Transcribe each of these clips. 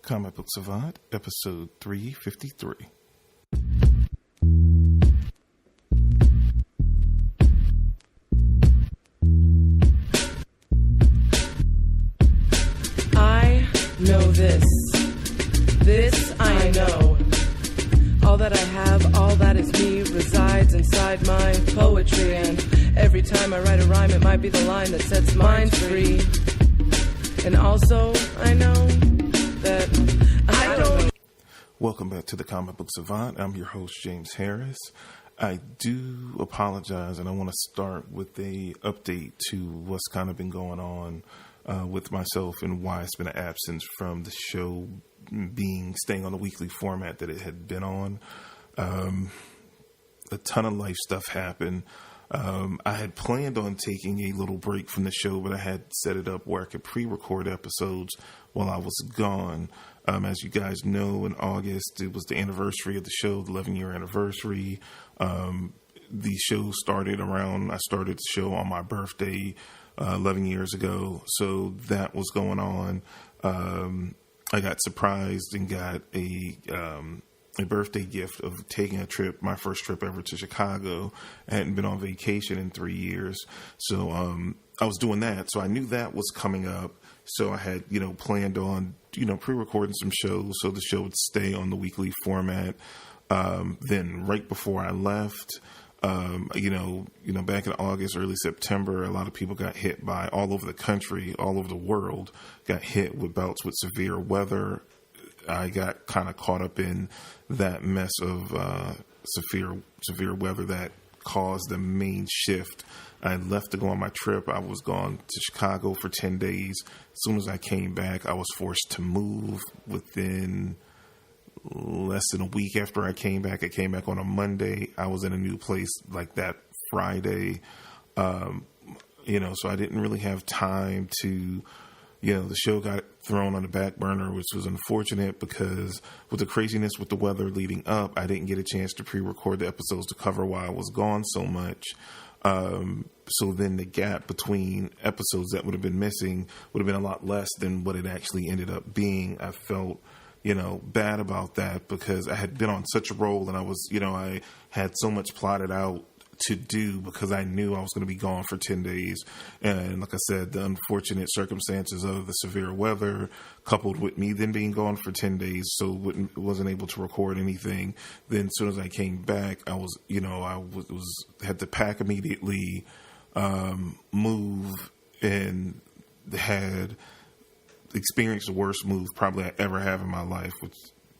Comic Book Savant, episode 353. I know this. This I know. All that I have, all that is me, resides inside my poetry. And every time I write a rhyme, it might be the line that sets minds free. And also, I know that I don't. Welcome back to the Comic Book Savant. I'm your host, James Harris. I do apologize, and I want to start with a update to what's kind of been going on with myself and why it's been an absence from the show staying on the weekly format that it had been on. A ton of life stuff happened. I had planned on taking a little break from the show, but I had set it up where I could pre-record episodes while I was gone. As you guys know, in August, it was the anniversary of the show, the 11-year anniversary. The show started I started the show on my birthday 11 years ago, so that was going on. I got surprised and got a birthday gift of taking a trip, my first trip ever to Chicago. I hadn't been on vacation in 3 years. So I was doing that. So I knew that was coming up. So I had, planned on, pre-recording some shows so the show would stay on the weekly format. Then right before I left, back in August, early September, a lot of people got hit by all over the country, all over the world, got hit with bouts with severe weather. I got kind of caught up in that mess of severe weather that caused the main shift. I left to go on my trip. I was gone to Chicago for 10 days. As soon as I came back, I was forced to move within less than a week after I came back. I came back on a Monday. I was in a new place like that Friday. So I didn't really have time to... the show got thrown on the back burner, which was unfortunate because with the craziness with the weather leading up, I didn't get a chance to pre-record the episodes to cover why I was gone so much. So then the gap between episodes that would have been missing would have been a lot less than what it actually ended up being. I felt, bad about that because I had been on such a roll and I was, I had so much plotted out to do because I knew I was going to be gone for 10 days. And like I said, the unfortunate circumstances of the severe weather coupled with me then being gone for 10 days, so wasn't able to record anything. Then as soon as I came back, I was, had to pack immediately, move, and had experienced the worst move probably I ever have in my life, which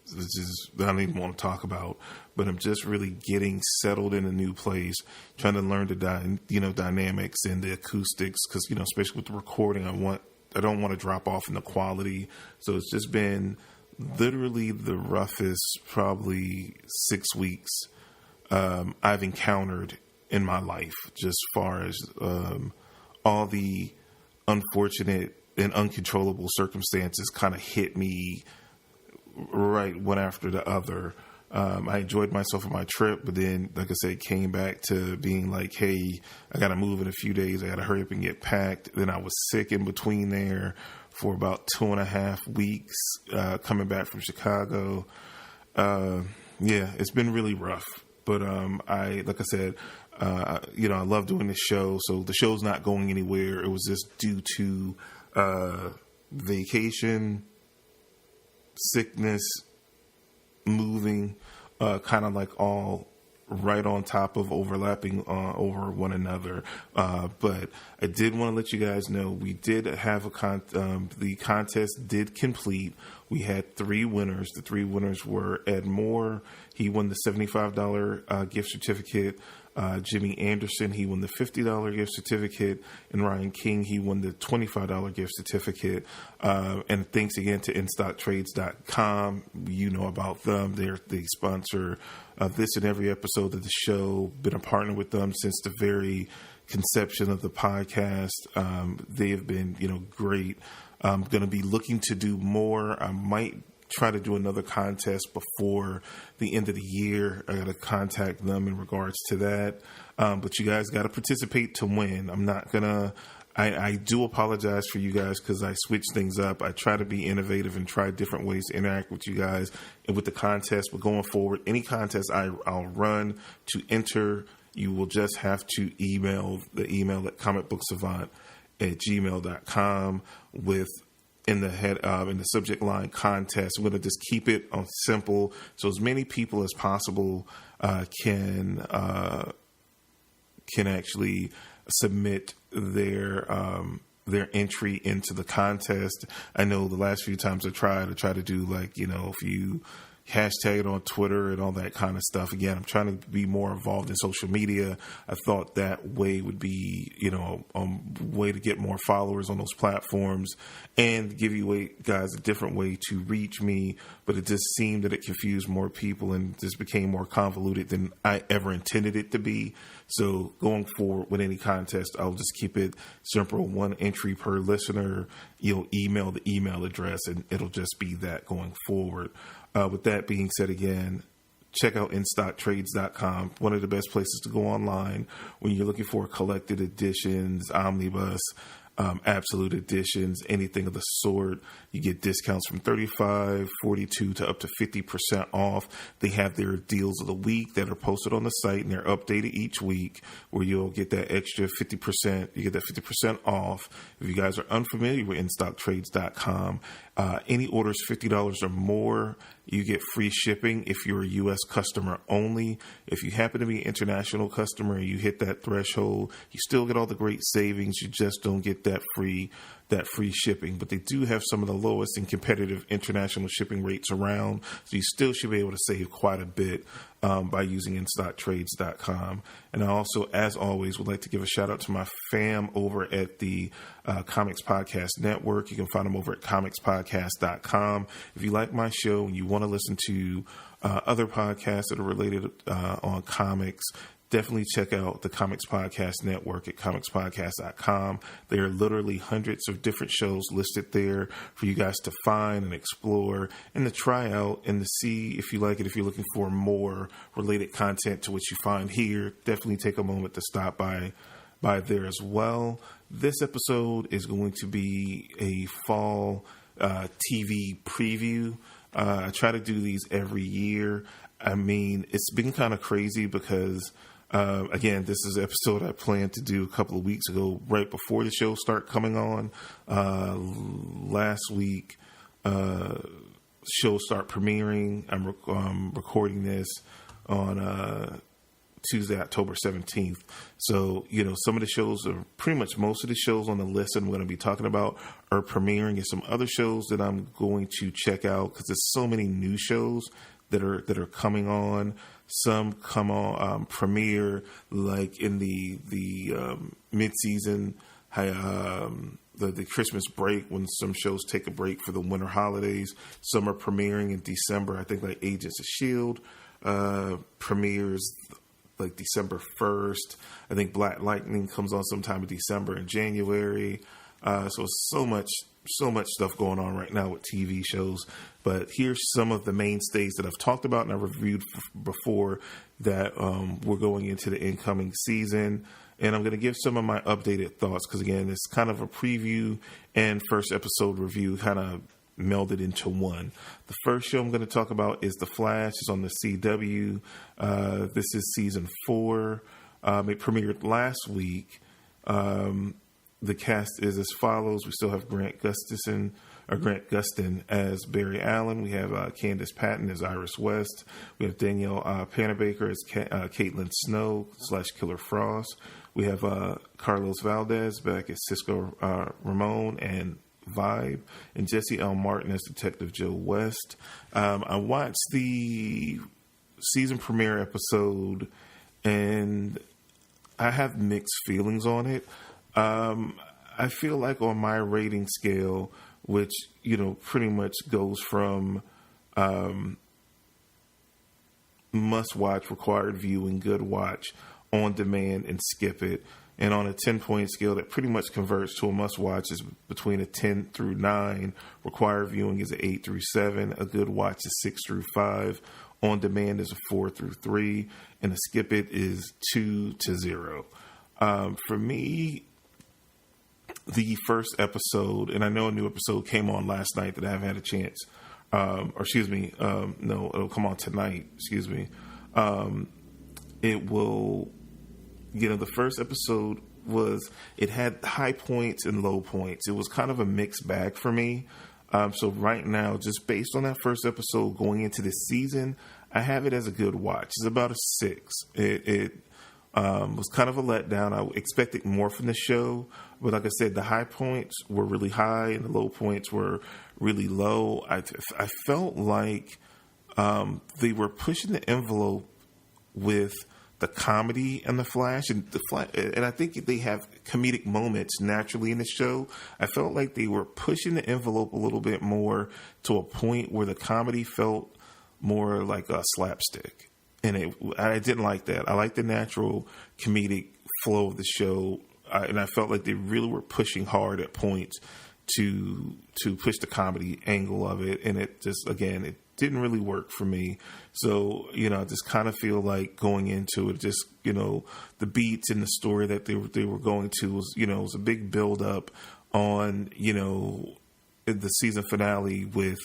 is I don't even want to talk about, but I'm just really getting settled in a new place, trying to learn the dynamics and the acoustics, because especially with the recording, I don't want to drop off in the quality. So it's just been literally the roughest probably 6 weeks I've encountered in my life, just far as all the unfortunate and uncontrollable circumstances kind of hit me right one after the other. I enjoyed myself on my trip, but then, like I said, came back to being like, hey, I got to move in a few days. I got to hurry up and get packed. Then I was sick in between there for about 2.5 weeks, coming back from Chicago. It's been really rough, but like I said, I love doing this show. So the show's not going anywhere. It was just due to vacation, sickness, moving, kind of like all right on top of overlapping over one another. But I did want to let you guys know we did have the contest did complete. We had 3 winners. The 3 winners were Ed Moore. He won the $75 gift certificate. Jimmy Anderson, he won the $50 gift certificate, and Ryan King, he won the $25 gift certificate. And thanks again to InStockTrades.com. You know about them. They sponsor this and every episode of the show. Been a partner with them since the very conception of the podcast. They have been, great. I'm going to be looking to do more. I might try to do another contest before the end of the year. I got to contact them in regards to that. But you guys got to participate to win. I'm not going to I do apologize for you guys because I switch things up. I try to be innovative and try different ways to interact with you guys and with the contest. But going forward, any contest I'll run to enter, you will just have to email the email at comicbooksavant@gmail.com with in the subject line contest. I'm going to just keep it on simple so as many people as possible can actually submit their entry into the contest. I know the last few times I try to do, like, if you hashtag it on Twitter and all that kind of stuff. Again, I'm trying to be more involved in social media. I thought that way would be, a way to get more followers on those platforms and give you guys a different way to reach me. But it just seemed that it confused more people and just became more convoluted than I ever intended it to be. So going forward with any contest, I'll just keep it simple. One entry per listener. You'll email the email address and it'll just be that going forward. With that being said, again, check out InStockTrades.com, one of the best places to go online when you're looking for collected editions, omnibus, absolute editions, anything of the sort. You get discounts from 35%, 42% to up to 50% off. They have their deals of the week that are posted on the site, and they're updated each week, where you'll get that extra 50%. You get that 50% off. If you guys are unfamiliar with InStockTrades.com, any orders $50 or more, you get free shipping if you're a U.S. customer only. If you happen to be an international customer and you hit that threshold, you still get all the great savings. You just don't get that free shipping. But they do have some of the lowest and competitive international shipping rates around, so you still should be able to save quite a bit by using InStockTrades.com. And I also, as always, would like to give a shout out to my fam over at the Comics Podcast Network. You can find them over at comicspodcast.com. If you like my show and you want to listen to other podcasts that are related on comics, definitely check out the Comics Podcast Network at comicspodcast.com. There are literally hundreds of different shows listed there for you guys to find and explore and to try out and to see if you like it. If you're looking for more related content to what you find here, definitely take a moment to stop by there as well. This episode is going to be a fall TV preview. I try to do these every year. I mean, it's been kind of crazy because again, this is an episode I planned to do a couple of weeks ago, right before the show started coming on. Last week, shows start premiering. I'm recording this on Tuesday, October 17th. So, some of the shows are pretty much most of the shows on the list I'm going to be talking about are premiering, and some other shows that I'm going to check out because there's so many new shows that are coming on. Some come on premiere like in the mid-season, the Christmas break when some shows take a break for the winter holidays. Some are premiering in December. I think like Agents of S.H.I.E.L.D. Premieres like December 1st. I think Black Lightning comes on sometime in December and January. So much stuff going on right now with TV shows. But here's some of the mainstays that I've talked about and I've reviewed before that we're going into the incoming season. And I'm going to give some of my updated thoughts because, again, it's kind of a preview and first episode review kind of melded into one. The first show I'm going to talk about is The Flash. It's on the CW. This is season 4. It premiered last week. The cast is as follows. We still have Grant Gustin as Barry Allen. We have Candace Patton as Iris West. We have Danielle Panabaker as Caitlin Snow / Killer Frost. We have Carlos Valdez back as Cisco Ramon and Vibe, and Jesse L. Martin as Detective Joe West. I watched the season premiere episode, and I have mixed feelings on it. I feel like on my rating scale, which, pretty much goes from must watch, required viewing, good watch, on demand, and skip it. And on a 10-point scale, that pretty much converts to a must watch is between a 10 through 9. Required viewing is an 8 through 7. A good watch is 6 through 5. On demand is a 4 through 3. And a skip it is 2 to 0. For me, the first episode, and I know a new episode came on last night that I haven't had a chance, no, it'll come on tonight, it will, the first episode it had high points and low points. It was kind of a mixed bag for me. So right now, just based on that first episode going into this season, I have it as a good watch. It's about a 6. It was kind of a letdown. I expected more from the show, but like I said, the high points were really high and the low points were really low. I felt like they were pushing the envelope with the comedy and the Flash, and I think they have comedic moments naturally in the show. I felt like they were pushing the envelope a little bit more to a point where the comedy felt more like a slapstick, and I didn't like that. I like the natural comedic flow of the show, and I felt like they really were pushing hard at points to push the comedy angle of it, and it just, again, it didn't really work for me. So, I just kind of feel like going into it, just, the beats and the story that they were going to was, was a big build up on, the season finale with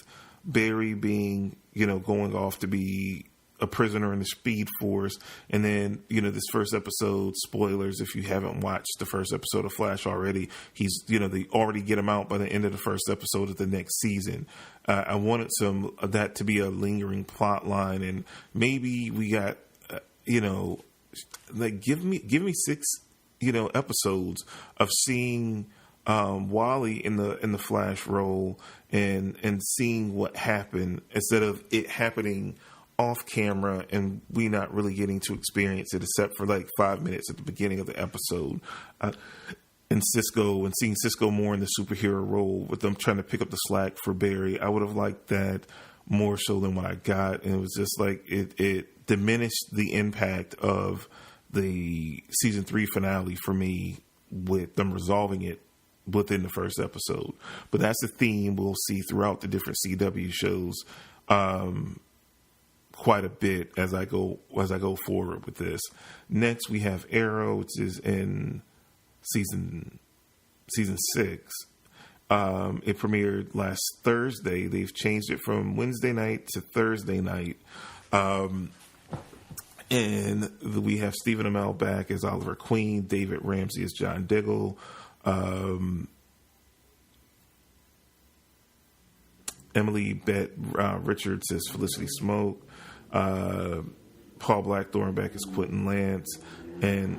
Barry being, going off to be a prisoner in the Speed Force. And then, this first episode, spoilers, if you haven't watched the first episode of Flash already, he's, they already get him out by the end of the first episode of the next season. I wanted some of that to be a lingering plot line, and maybe we got, like give me 6, episodes of seeing Wally in the Flash role and seeing what happened instead of it happening off camera and we not really getting to experience it except for like 5 minutes at the beginning of the episode. And seeing Cisco more in the superhero role with them trying to pick up the slack for Barry. I would have liked that more so than what I got. And it was just like it diminished the impact of the season 3 finale for me with them resolving it within the first episode. But that's a theme we'll see throughout the different CW shows quite a bit as I go forward with this. Next we have Arrow, which is in season 6. It premiered last Thursday. They've changed it from Wednesday night to Thursday night. And we have Stephen Amell back as Oliver Queen, David Ramsey as John Diggle, Emily Bett Richards as Felicity Smoke, Paul Blackthorne back as Quentin Lance, and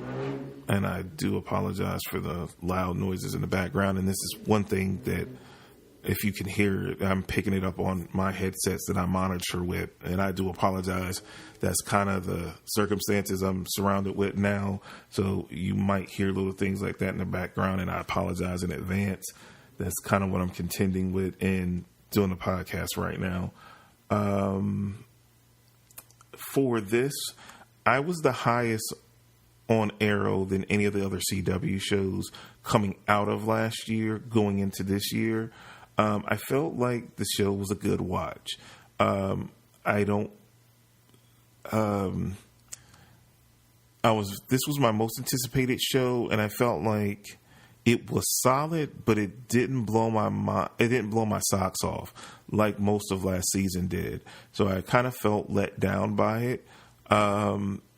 I do apologize for the loud noises in the background. And this is one thing that, if you can hear it, I'm picking it up on my headsets that I monitor with, and I do apologize. That's kind of the circumstances I'm surrounded with now, so you might hear little things like that in the background, and I apologize in advance. That's kind of what I'm contending with in doing the podcast right now. For this, I was the highest on Arrow than any of the other CW shows coming out of last year, going into this year. I felt like the show was a good watch. This was my most anticipated show, and I felt like it was solid, but it didn't blow my socks off like most of last season did. So I kind of felt let down by it.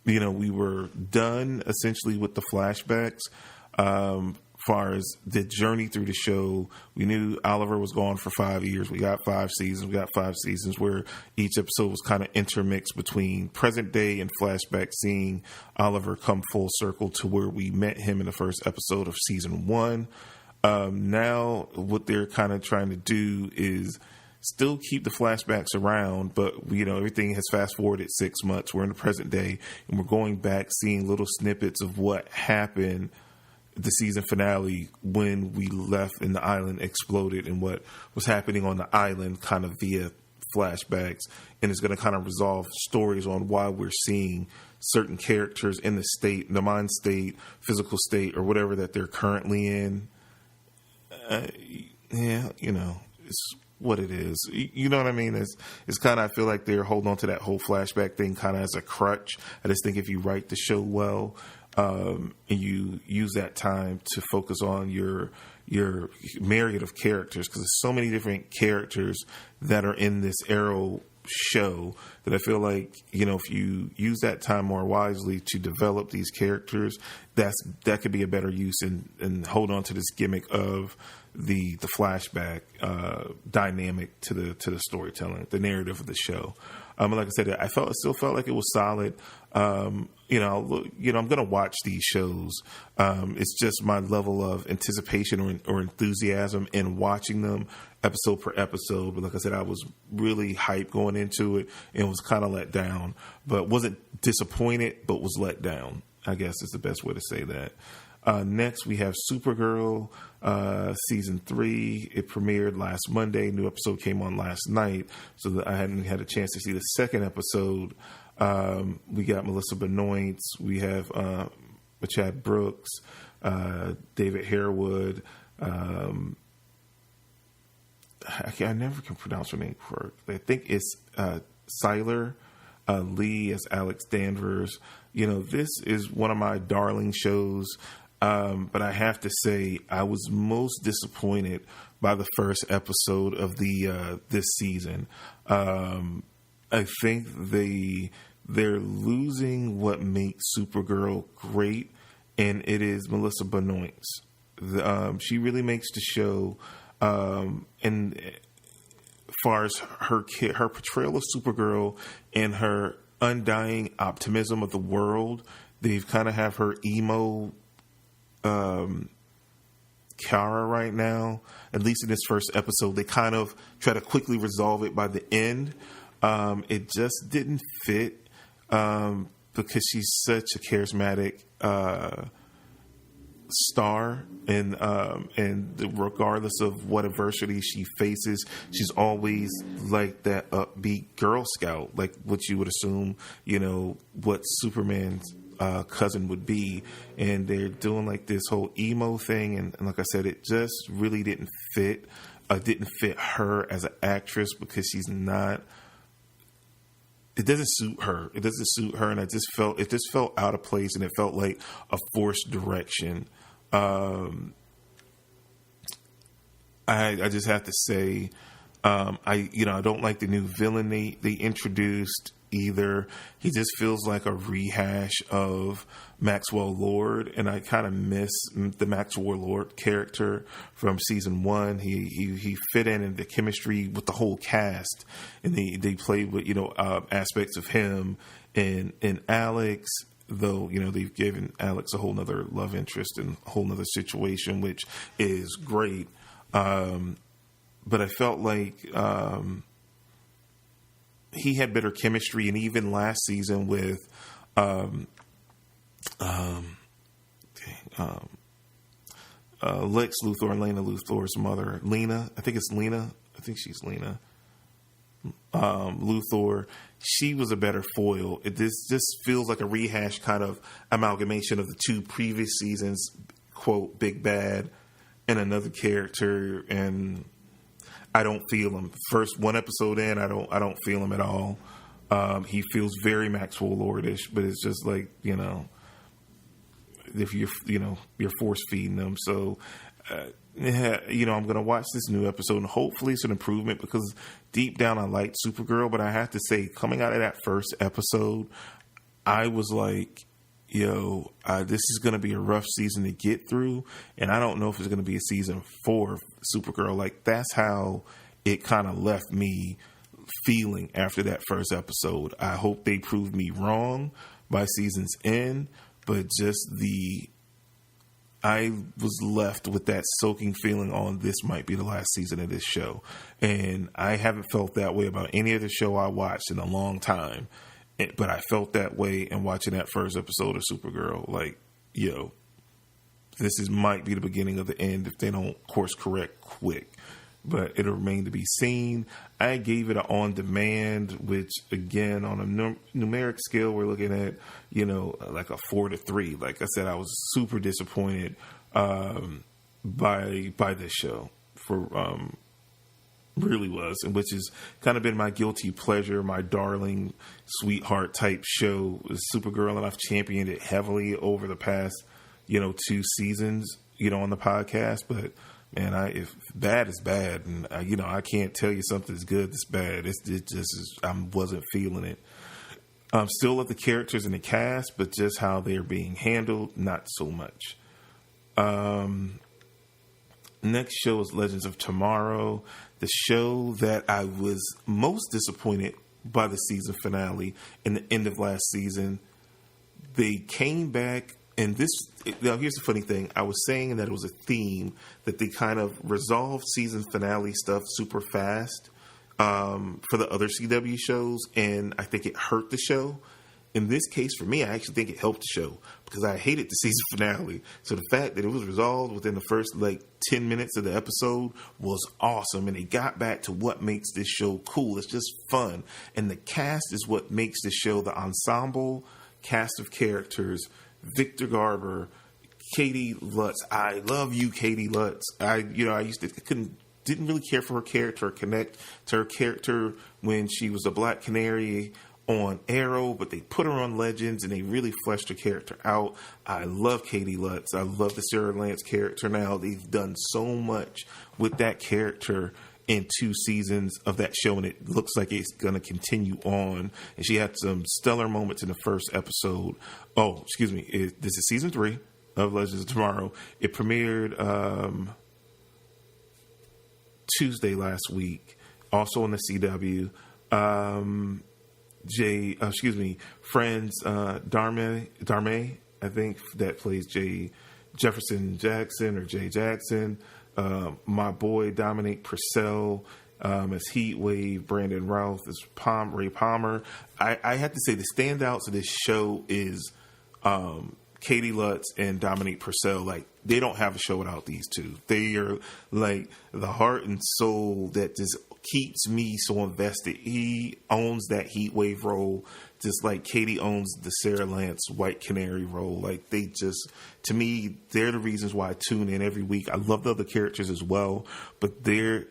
We were done essentially with the flashbacks. Far as the journey through the show, we knew Oliver was gone for 5 years. We got 5 seasons. We got 5 seasons where each episode was kind of intermixed between present day and flashback, seeing Oliver come full circle to where we met him in the first episode of season 1. Now what they're kind of trying to do is still keep the flashbacks around, but everything has fast forwarded 6 months. We're in the present day, and we're going back, seeing little snippets of what happened the season finale when we left and the island exploded, and what was happening on the island kind of via flashbacks. And it's going to kind of resolve stories on why we're seeing certain characters in the mind state, physical state, or whatever that they're currently in. It's what it is. You know what I mean? It's kind of, I feel like they're holding on to that whole flashback thing kind of as a crutch. I just think if you write the show well, and you use that time to focus on your myriad of characters, because there's so many different characters that are in this Arrow show that I feel like, if you use that time more wisely to develop these characters, that could be a better use and hold on to this gimmick of the flashback dynamic to the storytelling, the narrative of the show. Like I said, I still felt like it was solid. I'm going to watch these shows. It's just my level of anticipation or enthusiasm in watching them episode per episode. But like I said, I was really hyped going into it and was kind of let down, but wasn't disappointed, but was let down, I guess is the best way to say that. Next, we have Supergirl, season 3. It premiered last Monday. New episode came on last night, so that I hadn't had a chance to see the second episode. We got Melissa Benoist. We have Chad Brooks, David Harewood. I never can pronounce her name correctly. I think it's Siler Lee as Alex Danvers. This is one of my darling shows. But I have to say, I was most disappointed by the first episode of this season. I think they're losing what makes Supergirl great, and it is Melissa Benoist. She really makes the show, and as far as her portrayal of Supergirl and her undying optimism of the world, they've kind of have her emo Kara right now. At least in this first episode, they kind of try to quickly resolve it by the end. It just didn't fit because she's such a charismatic star, and regardless of what adversity she faces, she's always like that upbeat Girl Scout, like what you would assume, what Superman's cousin would be. And they're doing like this whole emo thing, and like I said, it just really didn't fit. Didn't fit her as an actress because she's not. It doesn't suit her. And it just felt out of place, and it felt like a forced direction. I just have to say, I don't like the new villain they introduced either. He just feels like a rehash of Maxwell Lord, and I kind of miss the Maxwell Lord character from season 1. He fit in the chemistry with the whole cast, and they played with aspects of him and Alex. Though they've given Alex a whole nother love interest and a whole nother situation, which is great. But I felt like he had better chemistry, and even last season with Lex Luthor and Lena Luthor's mother, Lena. I think it's Lena. I think she's Lena. Luthor, she was a better foil. This just feels like a rehash kind of amalgamation of the two previous seasons, quote, Big Bad and another character, and I don't feel him. First one episode in, I don't feel him at all. He feels very Maxwell Lordish, but it's just like, if you're force feeding them. So I'm going to watch this new episode, and hopefully it's an improvement, because deep down I liked Supergirl, but I have to say, coming out of that first episode, I was like, this is going to be a rough season to get through, and I don't know if it's going to be a season 4 of Supergirl. Like, that's how it kind of left me feeling after that first episode. I hope they prove me wrong by season's end, but just I was left with that soaking feeling on this might be the last season of this show. And I haven't felt that way about any other show I watched in a long time. But I felt that way in watching that first episode of Supergirl. Like, this might be the beginning of the end if they don't course correct quick. But it'll remain to be seen. I gave it an on-demand, which, again, on a numeric scale, we're looking at, like a 4 to 3. Like I said, I was super disappointed by this show. Really was, and which has kind of been my guilty pleasure, my darling sweetheart type show is Supergirl, and I've championed it heavily over the past, 2 seasons, on the podcast. But man, if bad is bad, and I can't tell you something's good that's bad. It just is, I wasn't feeling it. Still love the characters and the cast, but just how they're being handled, not so much. Next show is Legends of Tomorrow, the show that I was most disappointed by the season finale and the end of last season. They came back. And now here's the funny thing. I was saying that it was a theme that they kind of resolved season finale stuff super fast for the other CW shows, and I think it hurt the show. In this case, for me, I actually think it helped the show because I hated the season finale. So the fact that it was resolved within the first 10 minutes of the episode was awesome, and they got back to what makes this show cool. It's just fun, and the cast is what makes the show. The ensemble cast of characters. Victor Garber, Katie Lutz. I love you, Katie Lutz. Didn't really care for her character or connect to her character when she was a Black Canary on Arrow, but they put her on Legends and they really fleshed her character out. I love Katie Lutz. I love the Sarah Lance character now. They've done so much with that character in 2 seasons of that show, and it looks like it's going to continue on. And she had some stellar moments in the first episode. Oh, excuse me. This is season 3 of Legends of Tomorrow. It premiered Tuesday last week, also on the CW. Friends Darme, I think, that plays Jefferson Jackson or Jay Jackson. My boy Dominic Purcell as Heatwave, Brandon Routh as Ray Palmer. I have to say the standouts of this show is Katie Lutz and Dominic Purcell. They don't have a show without these two. They are the heart and soul that just keeps me so invested. He owns that Heatwave role, just like Katie owns the Sarah Lance White Canary role. They just, to me, they're the reasons why I tune in every week. I love the other characters as well, but they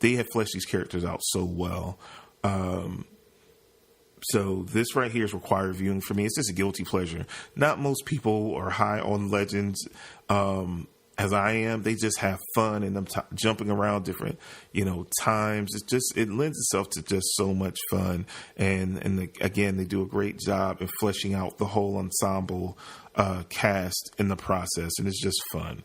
have fleshed these characters out so well. So this right here is required viewing for me. It's just a guilty pleasure. Not most people are high on Legends as I am. They just have fun and them jumping around different, times. It lends itself to just so much fun. And again, they do a great job in fleshing out the whole ensemble cast in the process, and it's just fun.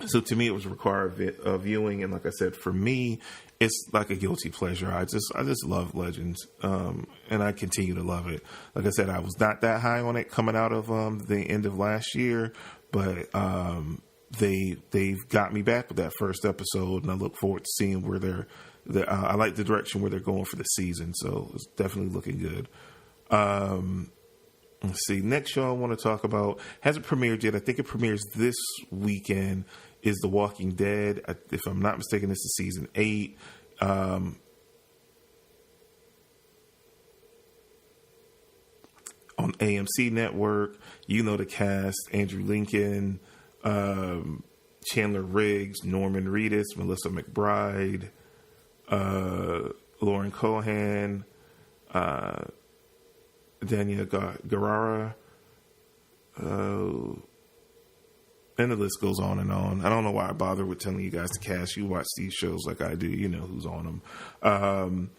So to me, it was required viewing, and like I said, for me, it's like a guilty pleasure. I just love Legends, and I continue to love it. Like I said, I was not that high on it coming out of the end of last year, but they've got me back with that first episode, and I look forward to seeing where I like the direction where they're going for the season. So it's definitely looking good. Let's see. Next show I want to talk about hasn't premiered yet. I think it premieres this weekend. Is The Walking Dead. If I'm not mistaken, this is season 8. On AMC Network. You know the cast: Andrew Lincoln, Chandler Riggs, Norman Reedus, Melissa McBride, Lauren Cohan, Dania Guerrera, and the list goes on and on. I don't know why I bother with telling you guys to cast. You watch these shows like I do. You know who's on them.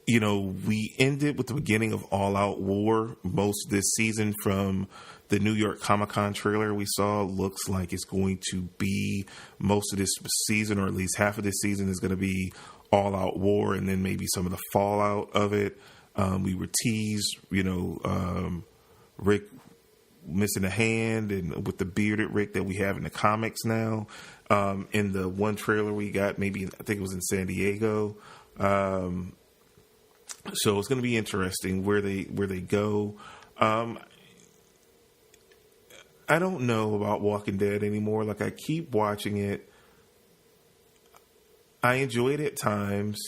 We ended with the beginning of All Out War. Most of this season from the New York Comic-Con trailer we saw looks like it's going to be most of this season, or at least half of this season is going to be All Out War, and then maybe some of the fallout of it. We were teased, Rick missing a hand, and with the bearded Rick that we have in the comics now. In the one trailer we got, I think it was in San Diego. So it's going to be interesting where they go. I don't know about Walking Dead anymore. I keep watching it. I enjoy it at times.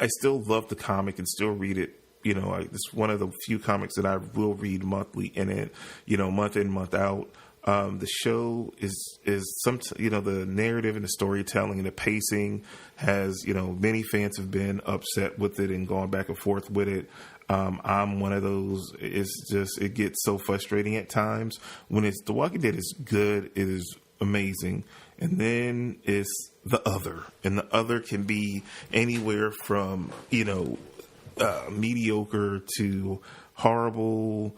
I still love the comic and still read it. It's one of the few comics that I will read monthly in it, month in, month out. The show is the narrative and the storytelling and the pacing has, many fans have been upset with it and gone back and forth with it. I'm one of those. It gets so frustrating at times when The Walking Dead is good. It is amazing. And then it's the other. And the other can be anywhere from, mediocre to horrible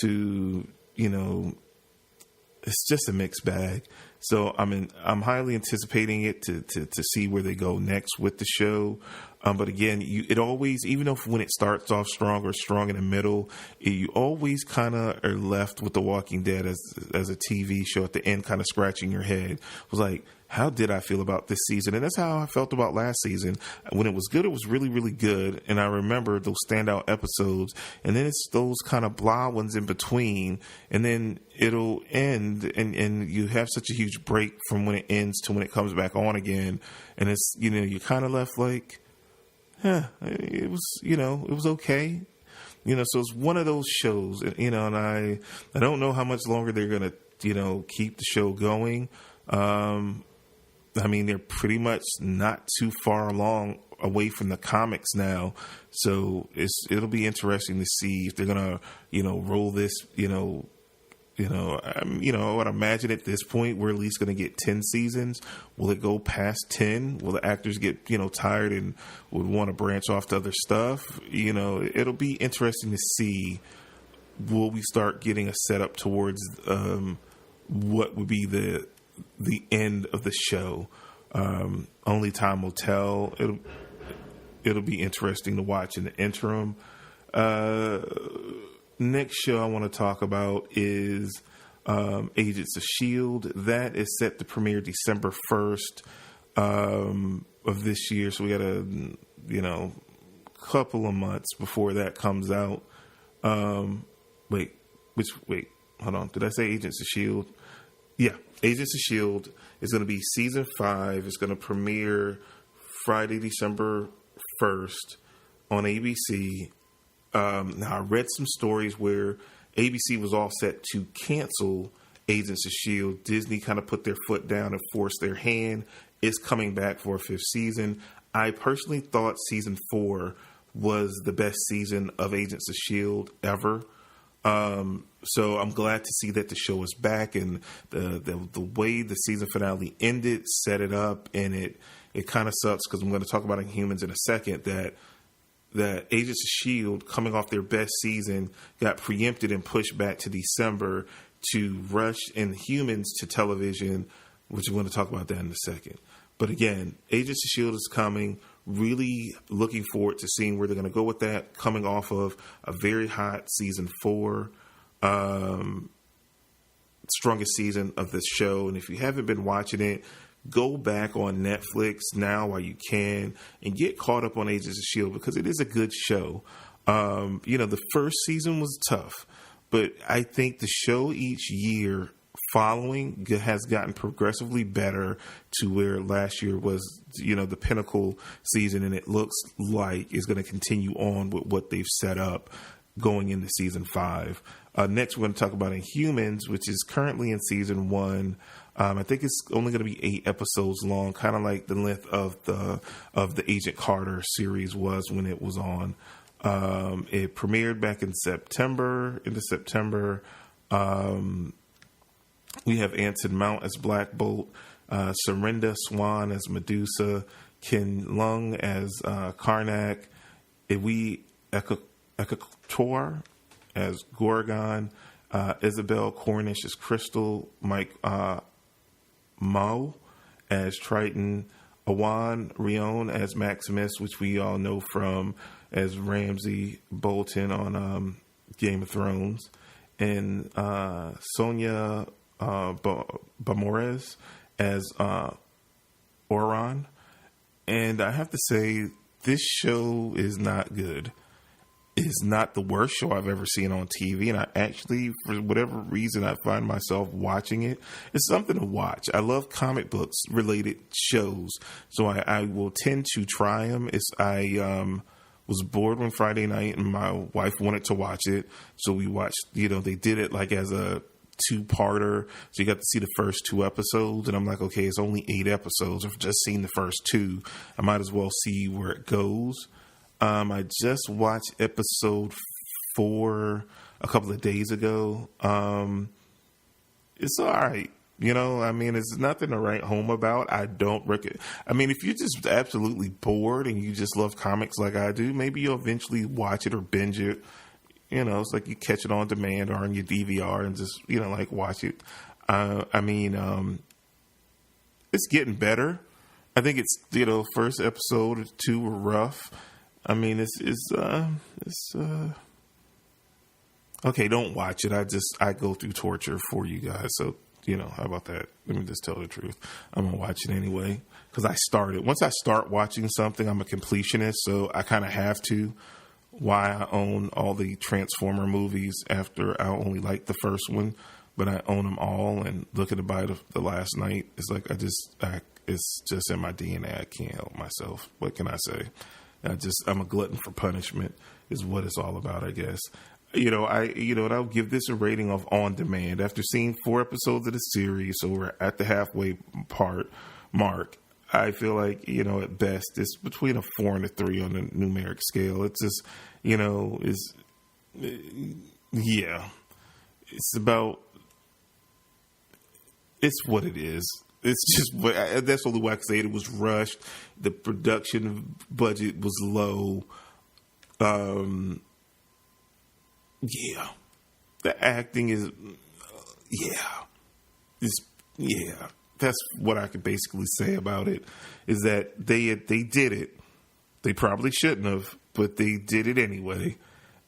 to, it's just a mixed bag. So I'm highly anticipating it to see where they go next with the show. But again, it always, even if when it starts off strong or strong in the middle, you always kind of are left with The Walking Dead as a TV show at the end, kind of scratching your head. It was like, how did I feel about this season? And that's how I felt about last season. When it was good, it was really, really good. And I remember those standout episodes. And then it's those kind of blah ones in between. And then it'll end. And you have such a huge break from when it ends to when it comes back on again. And it's, you're kind of left like, it was okay. So it's one of those shows, and I don't know how much longer they're going to, keep the show going. They're pretty much not too far along away from the comics now. So it'll be interesting to see if they're going to, roll this, I would imagine at this point we're at least going to get 10 seasons. Will it go past 10? Will the actors get, tired and would want to branch off to other stuff? It'll be interesting to see. Will we start getting a setup towards what would be the end of the show? Only time will tell. It'll be interesting to watch in the interim. Next show I want to talk about is Agents of S.H.I.E.L.D. That is set to premiere December 1st of this year. So we got a, couple of months before that comes out. Hold on. Did I say Agents of S.H.I.E.L.D.? Yeah, Agents of S.H.I.E.L.D. is going to be season 5. It's going to premiere Friday, December 1st on ABC. Now, I read some stories where ABC was all set to cancel Agents of S.H.I.E.L.D. Disney kind of put their foot down and forced their hand. It's coming back for a 5th season. I personally thought season 4 was the best season of Agents of S.H.I.E.L.D. ever. So I'm glad to see that the show is back, and the way the season finale ended set it up, and it kind of sucks because I'm going to talk about Inhumans in a second, that Agents of S.H.I.E.L.D. coming off their best season got preempted and pushed back to December to rush Inhumans to television, which we're going to talk about that in a second. But again, Agents of S.H.I.E.L.D. is coming. Really looking forward to seeing where they're going to go with that, coming off of a very hot season 4, strongest season of the show. And if you haven't been watching it, go back on Netflix now while you can and get caught up on Agents of S.H.I.E.L.D. because it is a good show. The first season was tough, but I think the show each year following has gotten progressively better to where last year was, the pinnacle season, and it looks like it's going to continue on with what they've set up going into season 5. Next, we're going to talk about Inhumans, which is currently in season 1. I think it's only going to be 8 episodes long, kind of like the length of the Agent Carter series was when it was on. It premiered back in September. We have Anson Mount as Black Bolt, Serinda Swan as Medusa, Ken Lung as Karnak, Iwi Ekator as Gorgon, Isabel Cornish as Crystal, Mike Mao as Triton, Awan Rion as Maximus, which we all know from as Ramsay Bolton on Game of Thrones, and Sonia Bamores as Oran. And I have to say, this show is not good. It's not the worst show I've ever seen on TV, and I actually, for whatever reason, I find myself watching it. It's something to watch. I love comic books related shows, so I will tend to try them. I was bored one Friday night, and my wife wanted to watch it, so we watched. They did it like as a 2-parter, so you got to see the first 2 episodes, and I'm like, okay, it's only 8 episodes. I've just seen the first 2. I might as well see where it goes. I just watched episode 4 a couple of days ago. It's all right. You know, I mean, it's nothing to write home about. I mean, if you're just absolutely bored and you just love comics like I do, maybe you'll eventually watch it or binge it. You know, it's like you catch it on demand or on your DVR and just, you know, like watch it. I mean, it's getting better. I think it's, you know, first episode or 2 were rough. I mean, it's okay. Don't watch it. I go through torture for you guys. So, you know, how about that? Let me just tell the truth. I'm going to watch it anyway because I started. Once I start watching something, I'm a completionist. So I kind of have to. Why I own all the Transformer movies after I only like the first one, but I own them all and looking to buy the last night. It's like it's just in my DNA. I can't help myself. What can I say? I'm a glutton for punishment is what it's all about, I guess. And I'll give this a rating of on demand. After seeing 4 episodes of the series, so we're at the halfway mark, I feel like, you know, at best, it's between a 4 and a 3 on the numeric scale. It's just, you know, it's what it is. It's just, that's the only way I can say it. It was rushed. The production budget was low. Yeah. The acting is, that's what I could basically say about it, is that they did it. They probably shouldn't have, but they did it anyway.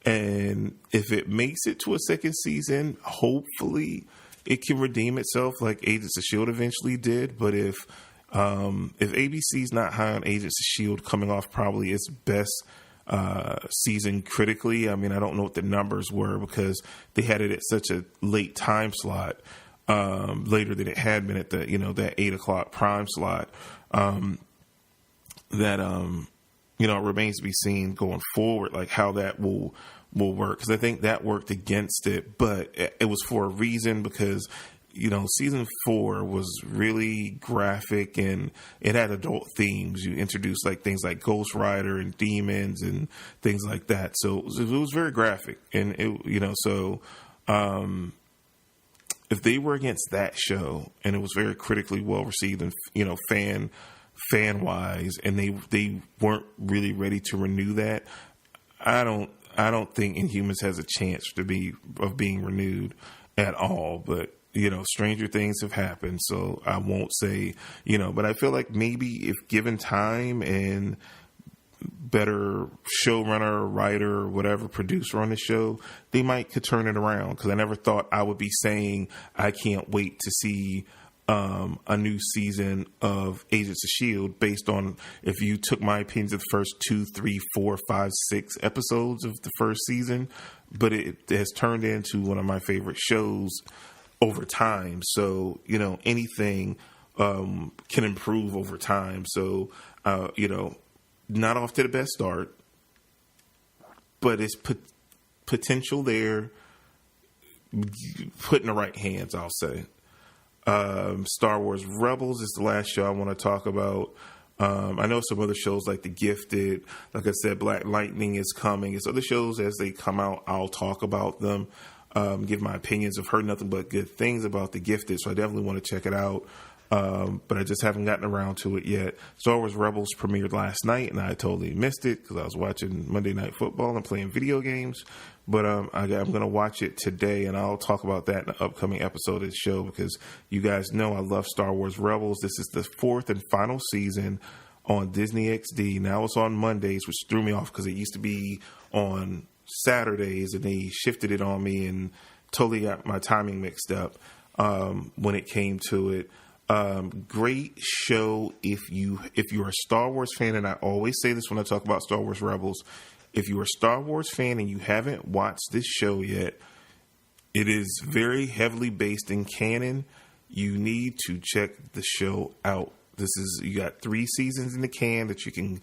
And if it makes it to a second season, hopefully it can redeem itself like Agents of S.H.I.E.L.D. eventually did. But if ABC's not high on Agents of S.H.I.E.L.D. coming off probably its best season critically, I mean, I don't know what the numbers were because they had it at such a late time slot. Later than it had been at the, you know, that 8:00 prime slot, it remains to be seen going forward, like how that will work. Cause I think that worked against it, but it was for a reason because, you know, season 4 was really graphic and it had adult themes. You introduced like things like Ghost Rider and demons and things like that. So it was very graphic and if they were against that show and it was very critically well received and, you know, fan wise, and they weren't really ready to renew that, I don't think Inhumans has a chance of being renewed at all. But, you know, stranger things have happened, so I won't say, you know, but I feel like maybe if given time and better showrunner, writer, whatever, producer on the show, they could turn it around. Because I never thought I would be saying I can't wait to see a new season of Agents of S.H.I.E.L.D. based on if you took my opinions of the first 2, 3, 4, 5, 6 episodes of the first season. But it has turned into one of my favorite shows over time. So, you know, anything can improve over time. So, not off to the best start, but it's potential there. Put in the right hands, I'll say. Star Wars Rebels is the last show I want to talk about. I know some other shows like The Gifted, like I said, Black Lightning is coming. It's other shows as they come out, I'll talk about them, give my opinions. I've heard nothing but good things about The Gifted, so I definitely want to check it out. But I just haven't gotten around to it yet. Star Wars Rebels premiered last night, and I totally missed it because I was watching Monday Night Football and playing video games. But I'm going to watch it today, and I'll talk about that in the upcoming episode of the show because you guys know I love Star Wars Rebels. This is the 4th and final season on Disney XD. Now it's on Mondays, which threw me off because it used to be on Saturdays, and they shifted it on me and totally got my timing mixed up when it came to it. Great show if you're a Star Wars fan, and I always say this when I talk about Star Wars Rebels. If you're a Star Wars fan and you haven't watched this show yet, it is very heavily based in canon. You need to check the show out. You got 3 seasons in the can that you can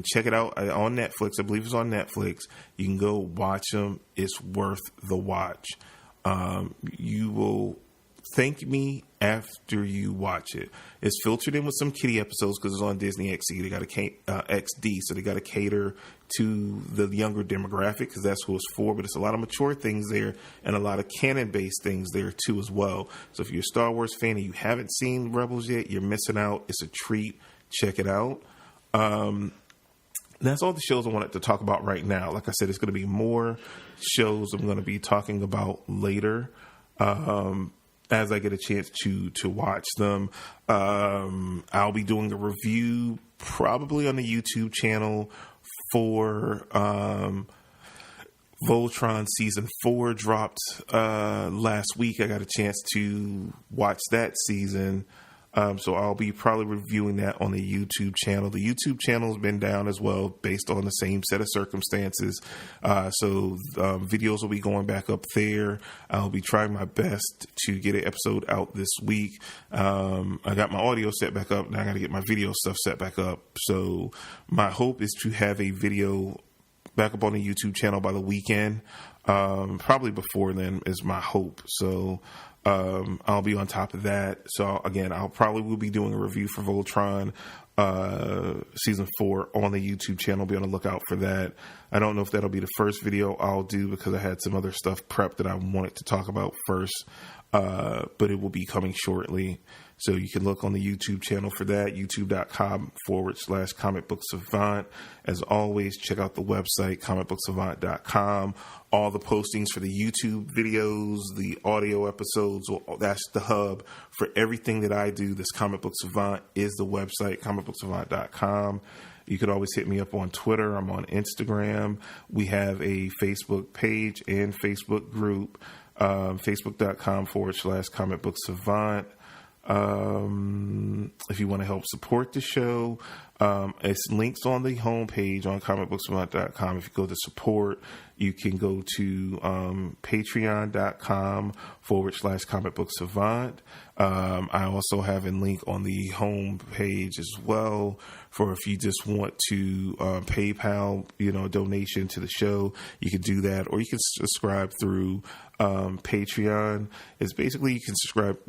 check it out on Netflix. I believe it's on Netflix. You can go watch them. It's worth the watch. You will thank me after you watch it. It's filtered in with some kiddie episodes because it's on Disney XD. They got a XD, so they got to cater to the younger demographic because that's who it's for. But it's a lot of mature things there and a lot of canon-based things there too as well. So if you're a Star Wars fan and you haven't seen Rebels yet, you're missing out. It's a treat. Check it out. That's all the shows I wanted to talk about right now. Like I said, it's going to be more shows I'm going to be talking about later as I get a chance to watch them. I'll be doing a review probably on the YouTube channel for Voltron Season 4 dropped last week. I got a chance to watch that season. So I'll be probably reviewing that on the YouTube channel. The YouTube channel has been down as well based on the same set of circumstances. So videos will be going back up there. I'll be trying my best to get an episode out this week. I got my audio set back up. Now I got to get my video stuff set back up. So my hope is to have a video back up on the YouTube channel by the weekend. Probably before then is my hope. So I'll be on top of that. So again, I'll probably will be doing a review for Voltron Season 4 on the YouTube channel. Be on the lookout for that. I don't know if that'll be the first video I'll do because I had some other stuff prepped that I wanted to talk about first, but it will be coming shortly. So you can look on the YouTube channel for that, youtube.com/Comic Book Savant. As always, check out the website, comicbooksavant.com. All the postings for the YouTube videos, the audio episodes, that's the hub for everything that I do. This Comic Book Savant is the website, comicbooksavant.com. You could always hit me up on Twitter. I'm on Instagram. We have a Facebook page and Facebook group, facebook.com/Comic Book Savant. If you want to help support the show, it's links on the homepage on comicbooksavant.com. If you go to support, you can go to patreon.com/Comic Book Savant. I also have a link on the homepage as well for if you just want to PayPal, donation to the show, you can do that, or you can subscribe through Patreon. It's basically you can subscribe,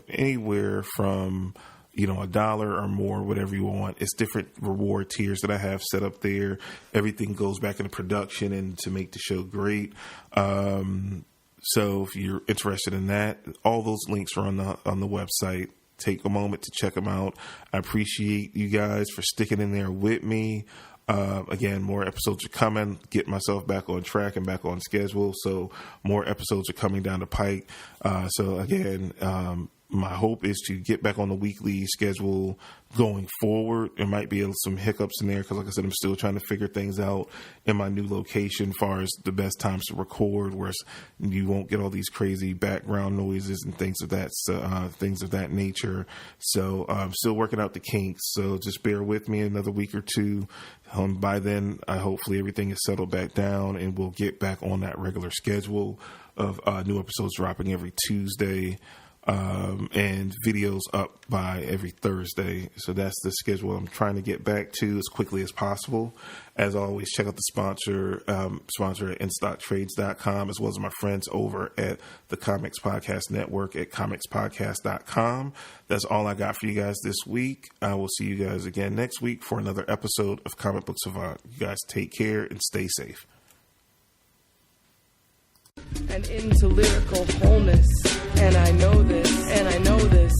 anywhere from $1 or more, whatever you want. It's different reward tiers that I have set up there. Everything goes back into production and to make the show great. So if you're interested in that, all those links are on the website. Take a moment to check them out. I appreciate you guys for sticking in there with me. Again, more episodes are coming. Get myself back on track and back on schedule. So more episodes are coming down the pike. So again, my hope is to get back on the weekly schedule going forward. There might be some hiccups in there because, like I said, I'm still trying to figure things out in my new location as far as the best times to record, where you won't get all these crazy background noises and things of that nature. So I'm still working out the kinks. So just bear with me another week or two. By then, hopefully everything is settled back down and we'll get back on that regular schedule of new episodes dropping every Tuesday. And videos up by every Thursday. So that's the schedule I'm trying to get back to as quickly as possible. As always, check out the sponsor at InStockTrades.com, as well as my friends over at the Comics Podcast Network at comicspodcast.com. That's all I got for you guys this week. I will see you guys again next week for another episode of Comic Book Savant. You guys take care and stay safe. And into lyrical wholeness. And I know this, and I know this.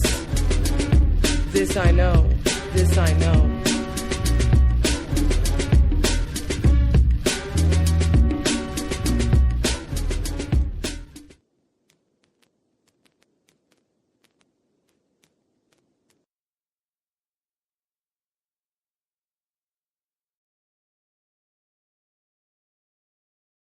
This I know, this I know.